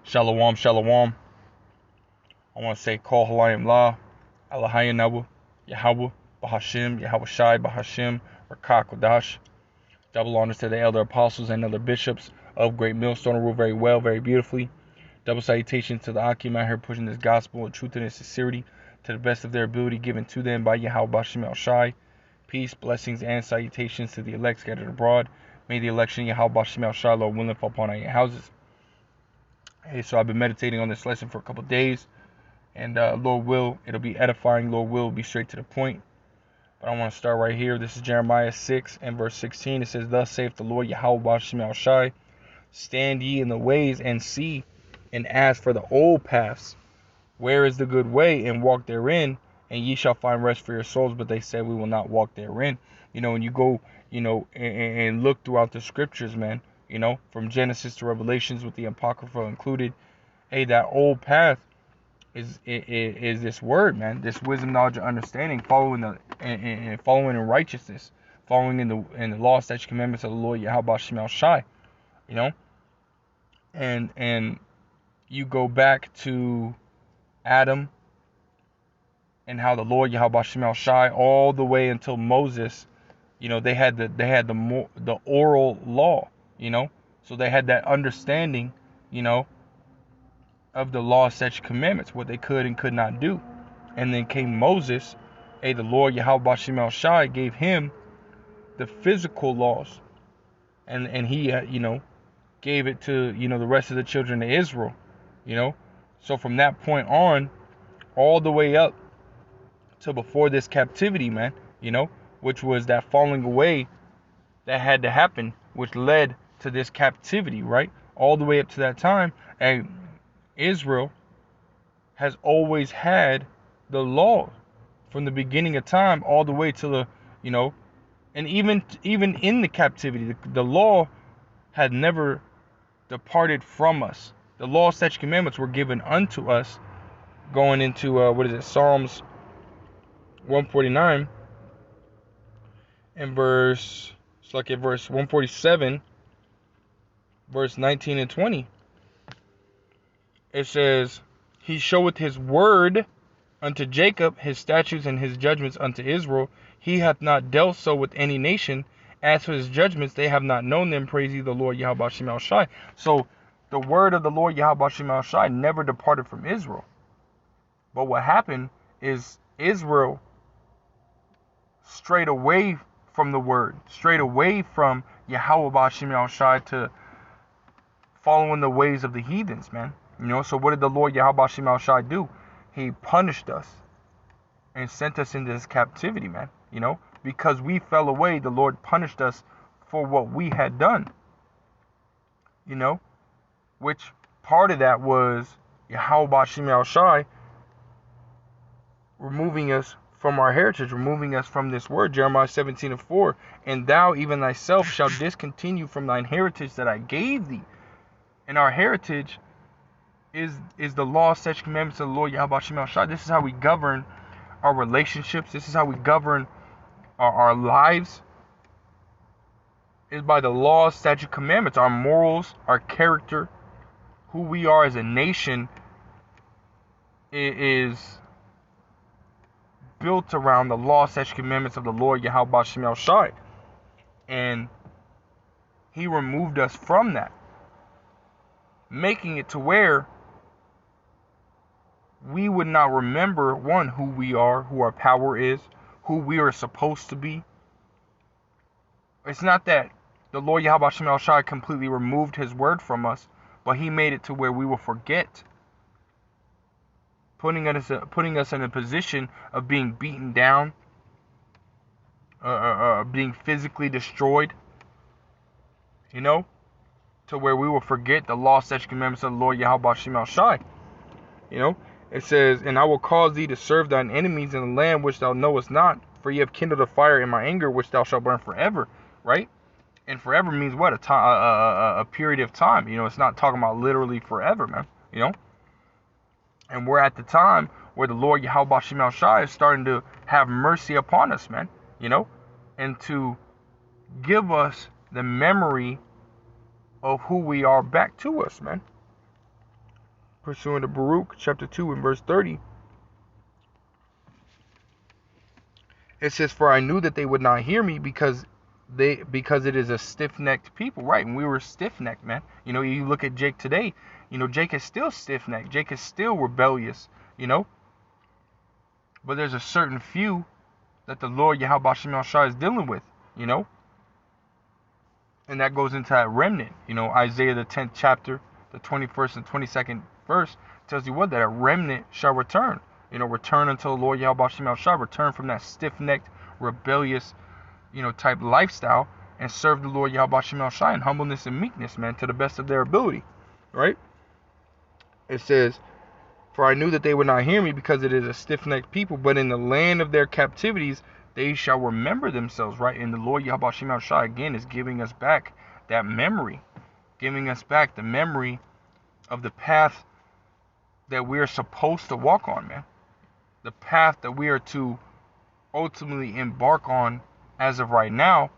Shalom, shalom. I want to say Kol Halayim La, Alahaya Nabu, Yahweh, Bahashim, Yahweh Shai, Bahashim, Rakak Kodash. Double honors to the elder apostles and elder bishops of Great Millstone, rule very well, very beautifully. Double salutations to the Akim out here pushing this gospel and truth and sincerity to the best of their ability given to them by Yahweh Bashim El Shai. Peace, blessings, and salutations to the elect scattered abroad. May the election Yahweh Bashim El Shai, Lord willing, fall upon our houses. Hey, so I've been meditating on this lesson for a couple days, and Lord will, it'll be edifying. Lord will be straight to the point. But I want to start right here. This is Jeremiah 6 and verse 16. It says, "Thus saith the Lord Yahweh Bashim El Shai, stand ye in the ways and see, and ask for the old paths, where is the good way, and walk therein, and ye shall find rest for your souls. But they said, we will not walk therein." And you go, and look throughout the scriptures, man, from Genesis to Revelations with the Apocrypha included. Hey, that old path is this word, man, this wisdom, knowledge, and understanding, following in righteousness, following in the law, statutes, commandments of the Lord Yahweh Bashim El Shai, and you go back to Adam and how the Lord Yahweh Bashim El Shai all the way until Moses, they had the oral law, so they had that understanding, of the law, statutes, commandments, what they could and could not do. And then came Moses, the Lord Yahweh Bashim El Shai gave him the physical laws, and he gave it to the rest of the children of Israel, so from that point on, all the way up to before this captivity, man, which was that falling away that had to happen, which led to this captivity, right? All the way up to that time, and Israel has always had the law from the beginning of time all the way to the, and even in the captivity, the law had never departed from us. The law, statutes, commandments were given unto us, going into Psalms 149 and verse 147, verse 19 and 20. It says, "He showeth his word unto Jacob, his statutes and his judgments unto Israel. He hath not dealt so with any nation. As for his judgments, they have not known them. Praise ye the Lord Yahweh Bashim El Shai." So the word of the Lord Yahweh Bashim El Shai never departed from Israel. But what happened is Israel strayed away from the word, strayed away from Yahweh Bashim El Shai to following the ways of the heathens, man. So what did the Lord Yahweh Bashim El Shai do? He punished us and sent us into this captivity, man. Because we fell away, the Lord punished us for what we had done. Which part of that was Yahweh Bashim El Shai removing us from our heritage, removing us from this word. Jeremiah 17 and 4, "And thou even thyself shalt discontinue from thine heritage that I gave thee." And our heritage is the law, statutes, commandments of the Lord Yahweh Bashim El Shai. This is how we govern our relationships. This is how we govern our lives, is by the law, statutes, commandments. Our morals, our character, who we are as a nation is built around the law, statutes, commandments of the Lord Yahweh Bashim El Shai. And he removed us from that, making it to where we would not remember, one, who we are, who our power is, who we are supposed to be. It's not that the Lord Yahweh Bashim El Shai completely removed his word from us, but he made it to where we will forget, putting us in a position of being beaten down, being physically destroyed, to where we will forget the law, statutes, commandments of the Lord Yahweh Bashim El Shai. It says, "And I will cause thee to serve thine enemies in the land which thou knowest not, for ye have kindled a fire in my anger, which thou shalt burn forever." Right? And forever means what? A period of time. It's not talking about literally forever, man. And we're at the time where the Lord Yahweh Bashim El Shai is starting to have mercy upon us, man. And to give us the memory of who we are back to us, man. pursuant to Baruch chapter 2 and verse 30. It says, "For I knew that they would not hear me because it is a stiff-necked people." Right, and we were stiff-necked, man. You look at Jake today. Jake is still stiff-necked. Jake is still rebellious. But there's a certain few that the Lord Yahweh Shem Shai is dealing with. And that goes into that remnant. Isaiah the 10th chapter, the 21st and 22nd verse tells you what, that a remnant shall return. Return unto the Lord Yahweh Shem Shai. Return from that stiff-necked, rebellious, type lifestyle, and serve the Lord Yahweh Shem Shai in humbleness and meekness, man, to the best of their ability. Right? It says, "For I knew that they would not hear me because it is a stiff-necked people, but in the land of their captivities they shall remember themselves." Right? And the Lord Yahweh Shem Shai again is giving us back that memory, giving us back the memory of the path that we are supposed to walk on, man. The path that we are to ultimately embark on as of right now,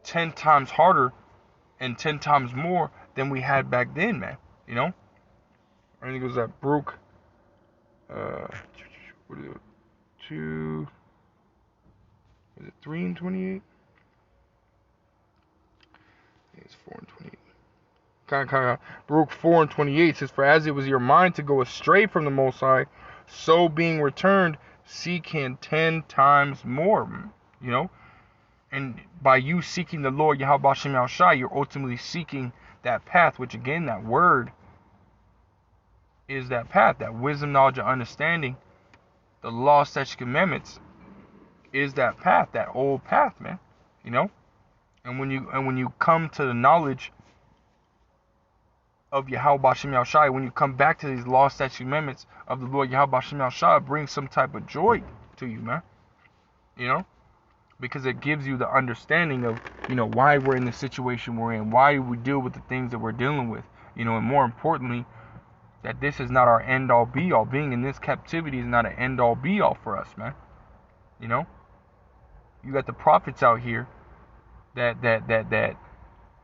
10 times harder and 10 times more than we had back then, man. I think it was that Baruch, what is it, 2, is it 3 and 28? I think it's 4 and 28. Baruch 4 and 28 says, "For as it was your mind to go astray from the Most High, so being returned, seek him 10 times more." And by you seeking the Lord Yahweh Shem Shai, you're ultimately seeking that path, which again, that word is that path, that wisdom, knowledge, and understanding. The law, statutes, commandments is that path, that old path, man. And when you come to the knowledge of Yahweh Shem Shai, when you come back to these law, statutes, commandments of the Lord Yahweh Shem Shai, it brings some type of joy to you, man. Because it gives you the understanding of, why we're in the situation we're in, why we deal with the things that we're dealing with, and more importantly, that this is not our end-all be-all. Being in this captivity is not an end-all be-all for us, man. You got the prophets out here that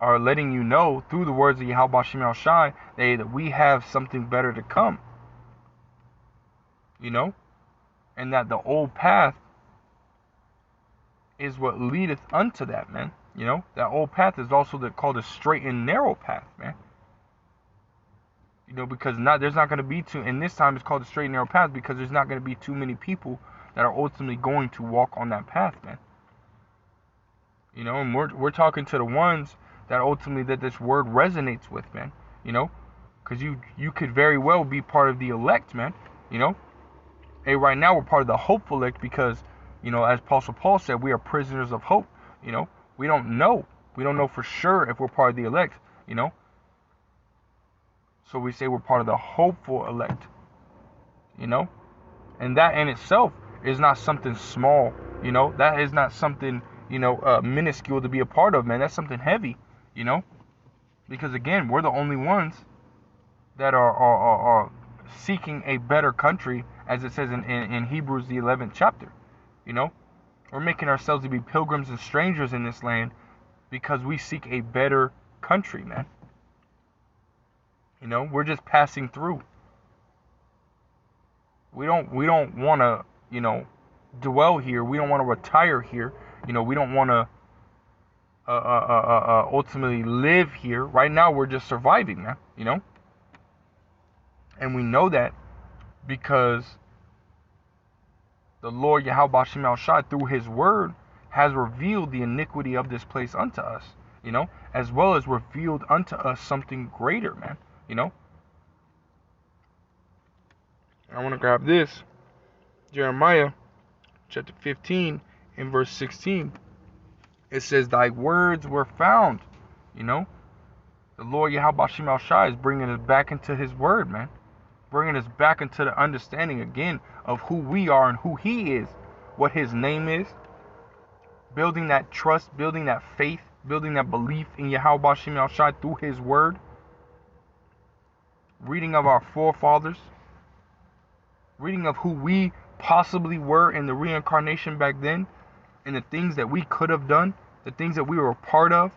are letting you know through the words of Yahweh Shem Shai that we have something better to come. And that the old path is what leadeth unto that, man. That old path is also called a straight and narrow path, man. Because there's not going to be and this time it's called a straight and narrow path because there's not going to be too many people that are ultimately going to walk on that path, man. And we're talking to the ones that ultimately that this word resonates with, man. Because you could very well be part of the elect, man. Hey, right now we're part of the hopeful elect because, as Apostle Paul said, we are prisoners of hope. We don't know. We don't know for sure if we're part of the elect, So we say we're part of the hopeful elect, And that in itself is not something small, That is not something, minuscule to be a part of, man. That's something heavy, Because again, we're the only ones that are seeking a better country, as it says in Hebrews the 11th chapter. We're making ourselves to be pilgrims and strangers in this land because we seek a better country, man. We're just passing through. We don't want to, dwell here. We don't want to retire here. We don't want to ultimately live here. Right now, we're just surviving, man. And we know that because the Lord Yahweh Shem Shai, through his word, has revealed the iniquity of this place unto us, as well as revealed unto us something greater, man, I want to grab this. Jeremiah chapter 15 and verse 16. It says, "Thy words were found." The Lord Yahweh Shem Shai is bringing us back into his word, man. Bringing us back into the understanding again of who we are and who he is, what his name is. Building that trust, building that faith, building that belief in Yahweh Shem Shai through his word. Reading of our forefathers. Reading of who we possibly were in the reincarnation back then. And the things that we could have done. The things that we were a part of.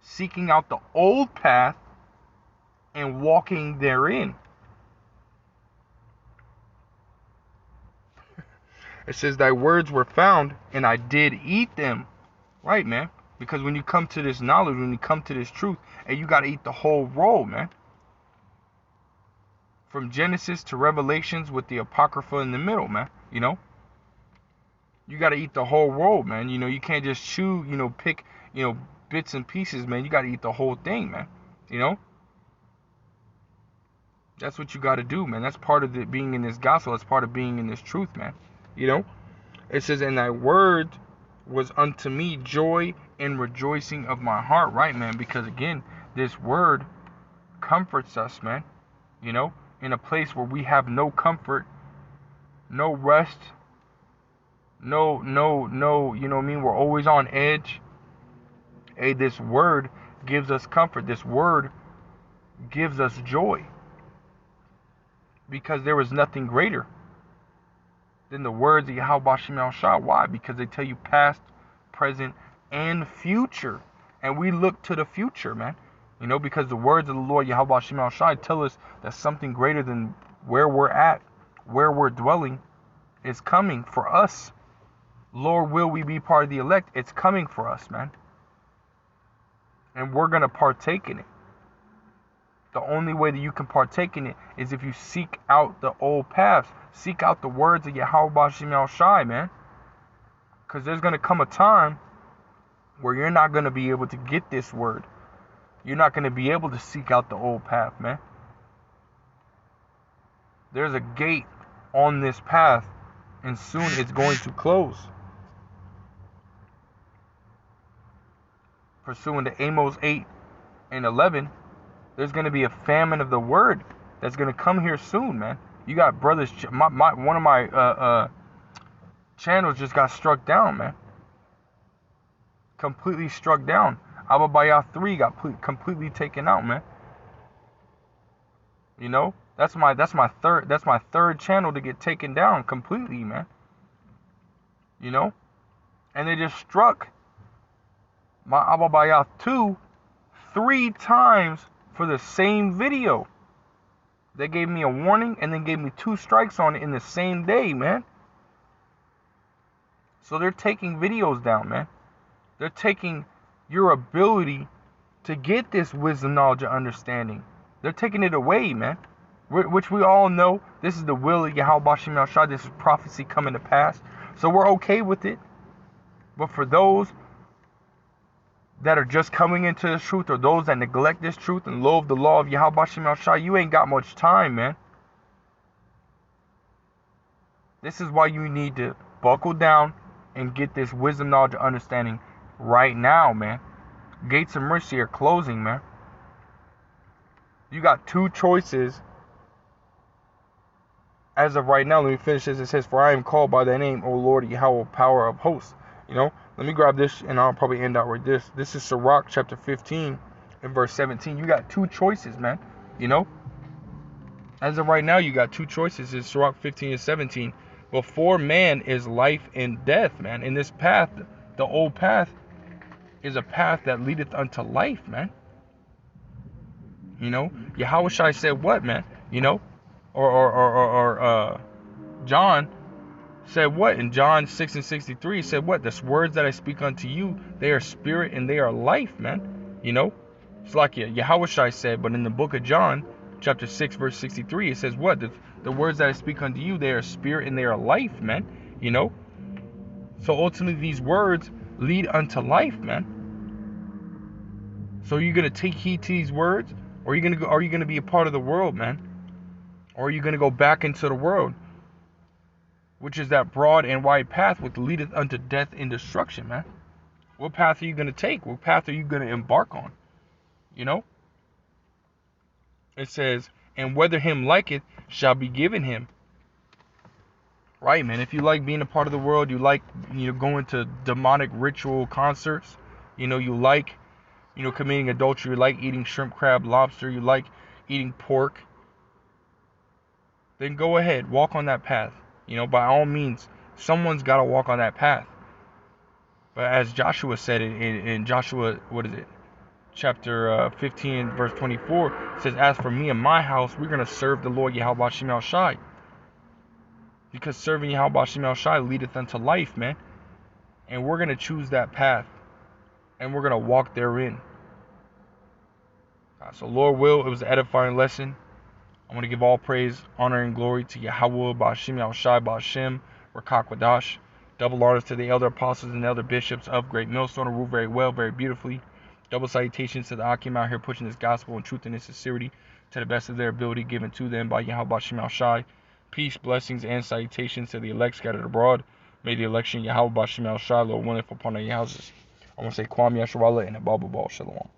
Seeking out the old path and walking therein. It says, thy words were found, and I did eat them. Right, man? Because when you come to this knowledge, when you come to this truth, and you got to eat the whole roll, man. From Genesis to Revelations with the Apocrypha in the middle, man. You know? You got to eat the whole roll, man. You know, you can't just chew, pick, bits and pieces, man. You got to eat the whole thing, man. You know? That's what you got to do, man. That's part of being in this gospel. That's part of being in this truth, man. You know? It says, and thy word was unto me joy and rejoicing of my heart, right, man? Because again, this word comforts us, man. You know, in a place where we have no comfort, no rest, no, you know what I mean? We're always on edge. Hey, this word gives us comfort. This word gives us joy. Because there is nothing greater than the words of Yahweh Bashim Al Shah. Why? Because they tell you past, present, and future. And we look to the future, man. You know, because the words of the Lord Yahweh Bashim Al Shah tell us that something greater than where we're at, where we're dwelling, is coming for us. Lord, will we be part of the elect? It's coming for us, man. And we're going to partake in it. The only way that you can partake in it is if you seek out the old paths. Seek out the words of Yahweh Bashim Al Shai, man. Because there's going to come a time where you're not going to be able to get this word. You're not going to be able to seek out the old path, man. There's a gate on this path, and soon it's going to close. Pursuant to Amos 8 and 11, there's going to be a famine of the word that's going to come here soon, man. You got brothers, one of my channels just got struck down, man. Completely struck down. Abba Bayah 3 got completely taken out, man. You know, that's my third channel to get taken down completely, man. You know, and they just struck my Abba Bayah 2 3 times for the same video. They gave me a warning and then gave me 2 strikes on it in the same day, man. So they're taking videos down, man. They're taking your ability to get this wisdom, knowledge, and understanding. They're taking it away, man. Which we all know, this is the will of Yahweh Bashim Al Shah. This is prophecy coming to pass. So we're okay with it. But for those that are just coming into the truth, or those that neglect this truth and loathe the law of Yahweh Bashim Al Shah, you ain't got much time, man. This is why you need to buckle down and get this wisdom, knowledge, and understanding right now, man. Gates of mercy are closing, man. You got 2 choices as of right now. Let me finish this. It says, for I am called by thy name, O Lord Yahweh, power of hosts. You know, let me grab this and I'll probably end out with this. This is Sirach chapter 15 and verse 17. You got 2 choices, man. You know, as of right now, you got 2 choices. It's Sirach 15 and 17. Before man is life and death, man. In this path, the old path is a path that leadeth unto life, man. You know, Yahweh Shai said what, man? You know, or John said what in John 6 and 63? He said what? The words that I speak unto you, they are spirit and they are life, man. You know, it's like Yahweh Shai said, but in the book of John, chapter 6, verse 63, it says what? The words that I speak unto you, they are spirit and they are life, man. You know, so ultimately these words lead unto life, man. So you're gonna take heed to these words, or are you gonna be a part of the world, man? Or are you gonna go back into the world, which is that broad and wide path which leadeth unto death and destruction, man? What path are you gonna take? What path are you gonna embark on? You know? It says, and whether him liketh shall be given him. Right, man. If you like being a part of the world, you like, going to demonic ritual concerts, you like, committing adultery, you like eating shrimp, crab, lobster, you like eating pork, then go ahead, walk on that path. By all means, someone's got to walk on that path. But as Joshua said in Joshua, chapter 15, verse 24, says, as for me and my house, we're going to serve the Lord Yahweh Shem Yahweh Shai. Because serving Yahweh Shem Yahweh Shai leadeth unto life, man. And we're going to choose that path. And we're going to walk therein. So Lord will, it was an edifying lesson. I want to give all praise, honor, and glory to Yahweh, Ba'ashem, Yahushai, Ba'ashem, Rakak Wadash. Double honors to the elder apostles and elder bishops of Great Millstone, who rule very well, very beautifully. Double salutations to the Akim out here pushing this gospel in truth and in sincerity to the best of their ability given to them by Yahweh, Ba'ashem, Yahushai. Peace, blessings, and salutations to the elect scattered abroad. May the election Yahweh, Ba'ashem, Yahushai, Lord, wonderful upon their houses. I want to say Kwam Yashawala and Ababa Ball Shalom.